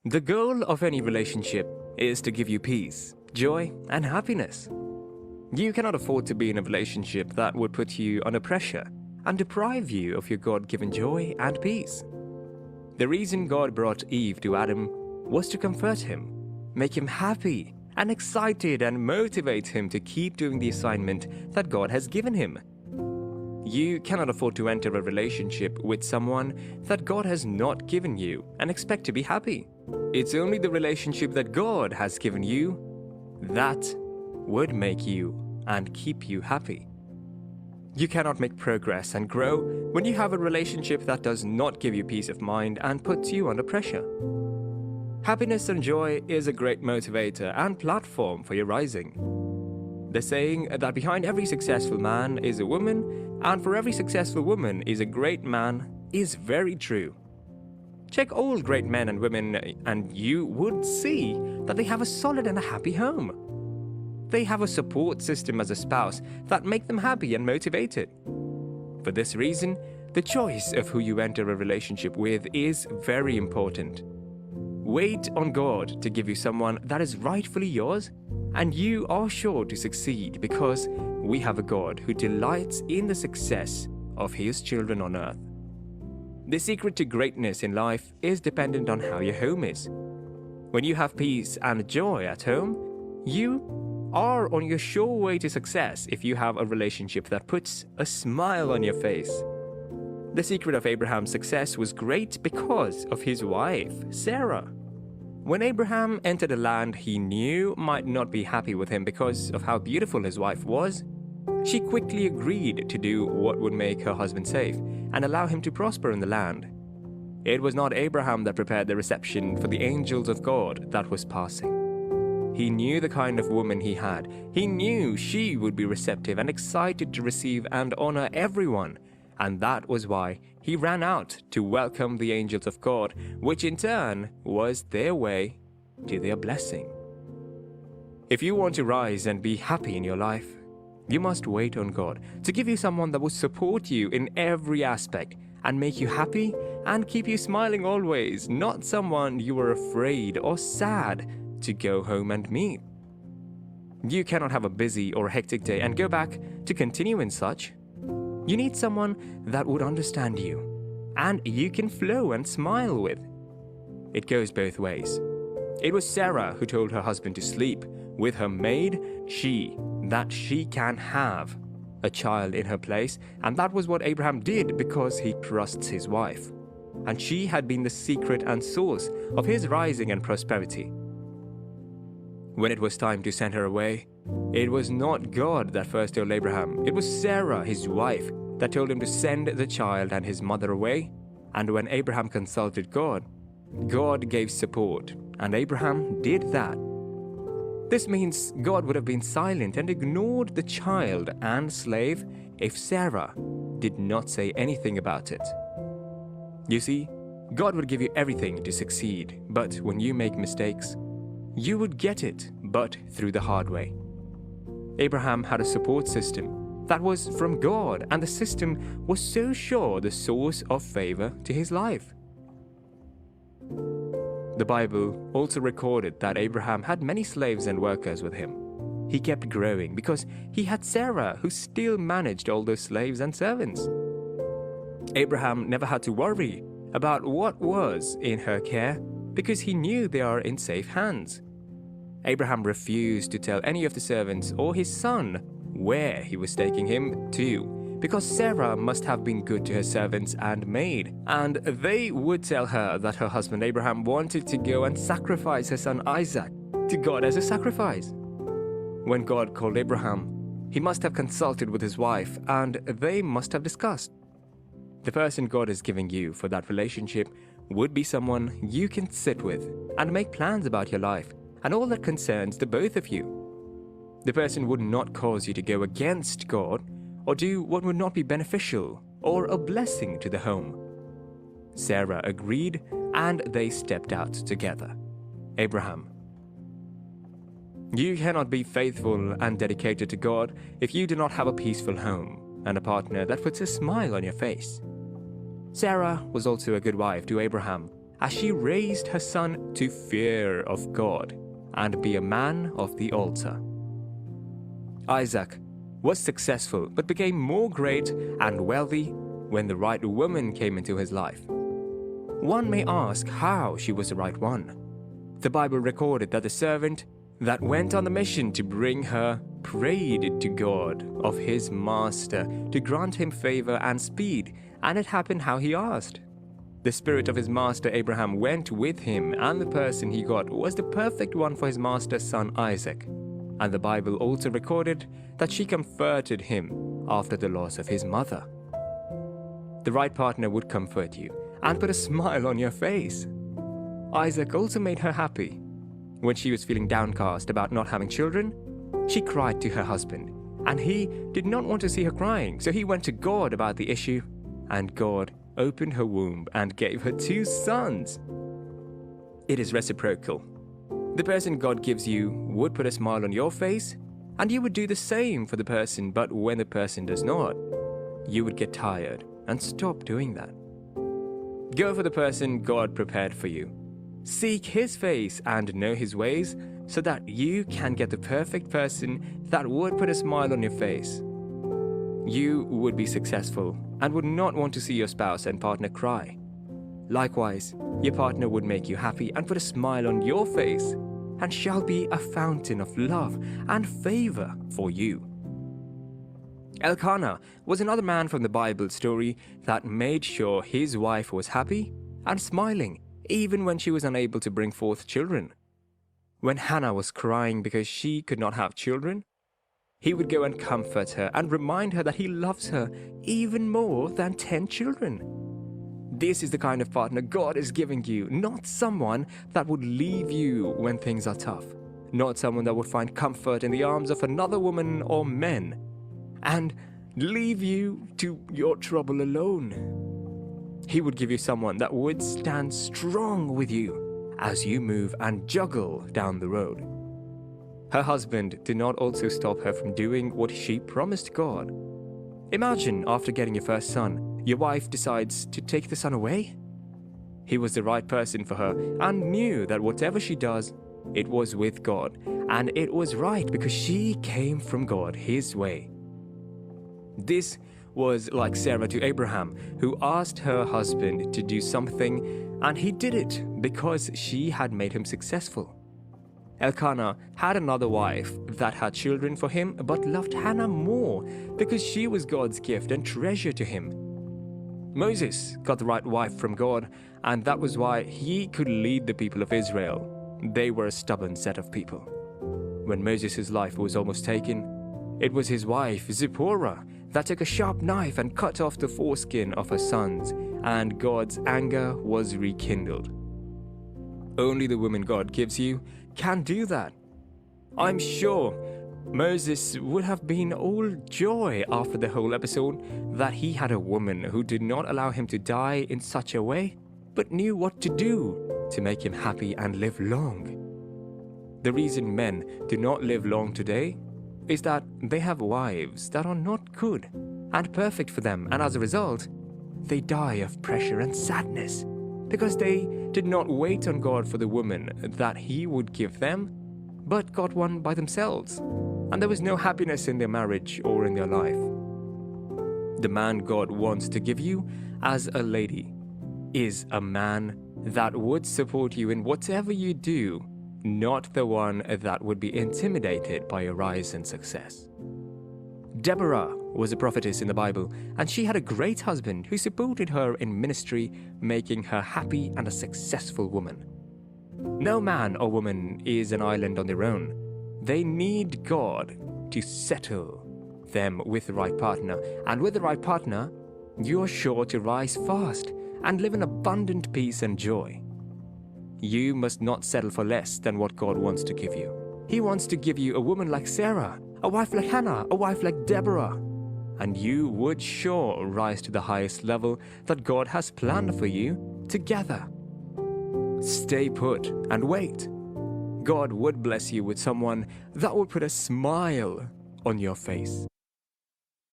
The goal of any relationship is to give you peace, joy, and happiness. You cannot afford to be in a relationship that would put you under pressure and deprive you of your God-given joy and peace. The reason God brought Eve to Adam was to comfort him, make him happy and excited, and motivate him to keep doing the assignment that God has given him. You cannot afford to enter a relationship with someone that God has not given you and expect to be happy. It's only the relationship that God has given you that would make you and keep you happy. You cannot make progress and grow when you have a relationship that does not give you peace of mind and puts you under pressure. Happiness and joy is a great motivator and platform for your rising. The saying that behind every successful man is a woman, and for every successful woman is a great man, is very true. Check all great men and women and you would see that they have a solid and a happy home. They have a support system as a spouse that make them happy and motivated. For this reason, the choice of who you enter a relationship with is very important. Wait on God to give you someone that is rightfully yours, and you are sure to succeed because we have a God who delights in the success of His children on earth. The secret to greatness in life is dependent on how your home is. When you have peace and joy at home, you are on your sure way to success if you have a relationship that puts a smile on your face. The secret of Abraham's success was great because of his wife, Sarah. When Abraham entered a land he knew might not be happy with him because of how beautiful his wife was, she quickly agreed to do what would make her husband safe and allow him to prosper in the land. It was not Abraham that prepared the reception for the angels of God that was passing. He knew the kind of woman he had. He knew she would be receptive and excited to receive and honor everyone, and that was why he ran out to welcome the angels of God, which in turn was their way to their blessing. If you want to rise and be happy in your life, you must wait on God to give you someone that will support you in every aspect and make you happy and keep you smiling always, not someone you are afraid or sad to go home and meet. You cannot have a busy or hectic day and go back to continue in such. You need someone that would understand you and you can flow and smile with. It goes both ways. It was Sarah who told her husband to sleep with her maid, that she can have a child in her place, and that was what Abraham did because he trusts his wife. And she had been the secret and source of his rising and prosperity. When it was time to send her away, it was not God that first told Abraham, it was Sarah, his wife, that told him to send the child and his mother away. And when Abraham consulted God, God gave support, and Abraham did that. This means God would have been silent and ignored the child and slave if Sarah did not say anything about it. You see, God would give you everything to succeed, but when you make mistakes, you would get it, but through the hard way. Abraham had a support system that was from God, and the system was so sure the source of favor to his life. The Bible also recorded that Abraham had many slaves and workers with him. He kept growing because he had Sarah, who still managed all those slaves and servants. Abraham never had to worry about what was in her care because he knew they are in safe hands. Abraham refused to tell any of the servants or his son where he was taking him to, because Sarah must have been good to her servants and maid, and they would tell her that her husband Abraham wanted to go and sacrifice her son Isaac to God as a sacrifice. When God called Abraham, he must have consulted with his wife, and they must have discussed. The person God is giving you for that relationship would be someone you can sit with and make plans about your life and all that concerns the both of you. The person would not cause you to go against God or do what would not be beneficial or a blessing to the home. Sarah agreed, and they stepped out together. Abraham. You cannot be faithful and dedicated to God if you do not have a peaceful home and a partner that puts a smile on your face. Sarah was also a good wife to Abraham, as she raised her son to fear of God and be a man of the altar. Isaac was successful but became more great and wealthy when the right woman came into his life. One may ask how she was the right one. The Bible recorded that the servant that went on the mission to bring her prayed to God of his master to grant him favor and speed, and it happened how he asked. The spirit of his master Abraham went with him, and the person he got was the perfect one for his master's son Isaac. And the Bible also recorded that she comforted him after the loss of his mother. The right partner would comfort you and put a smile on your face. Isaac also made her happy. When she was feeling downcast about not having children, she cried to her husband, and he did not want to see her crying, so he went to God about the issue, and God opened her womb and gave her 2 sons. It is reciprocal. The person God gives you would put a smile on your face, and you would do the same for the person, but when the person does not, you would get tired and stop doing that. Go for the person God prepared for you. Seek his face and know his ways so that you can get the perfect person that would put a smile on your face. You would be successful and would not want to see your spouse and partner cry. Likewise, your partner would make you happy and put a smile on your face and shall be a fountain of love and favor for you. Elkanah was another man from the Bible story that made sure his wife was happy and smiling even when she was unable to bring forth children. When Hannah was crying because she could not have children, he would go and comfort her and remind her that he loves her even more than 10 children. This is the kind of partner God is giving you, not someone that would leave you when things are tough, not someone that would find comfort in the arms of another woman or men, and leave you to your trouble alone. He would give you someone that would stand strong with you as you move and juggle down the road. Her husband did not also stop her from doing what she promised God. Imagine after getting your first son, your wife decides to take the son away. He was the right person for her and knew that whatever she does, it was with God, and it was right because she came from God his way. This was like Sarah to Abraham, who asked her husband to do something, and he did it because she had made him successful. Elkanah had another wife that had children for him, but loved Hannah more because she was God's gift and treasure to him. Moses got the right wife from God, and that was why he could lead the people of Israel. They were a stubborn set of people. When Moses' life was almost taken, it was his wife, Zipporah, that took a sharp knife and cut off the foreskin of her sons, and God's anger was rekindled. Only the woman God gives you can do that. I'm sure Moses would have been all joy after the whole episode that he had a woman who did not allow him to die in such a way, but knew what to do to make him happy and live long. The reason men do not live long today is that they have wives that are not good and perfect for them, and as a result, they die of pressure and sadness because they did not wait on God for the woman that he would give them, but got one by themselves, and there was no happiness in their marriage or in their life. The man God wants to give you as a lady is a man that would support you in whatever you do, not the one that would be intimidated by your rise and success. Deborah was a prophetess in the Bible, and she had a great husband who supported her in ministry, making her happy and a successful woman. No man or woman is an island on their own. They need God to settle them with the right partner, and with the right partner, you're sure to rise fast and live in abundant peace and joy. You must not settle for less than what God wants to give you. He wants to give you a woman like Sarah, a wife like Hannah, a wife like Deborah, and you would sure rise to the highest level that God has planned for you together. Stay put and wait. God would bless you with someone that would put a smile on your face.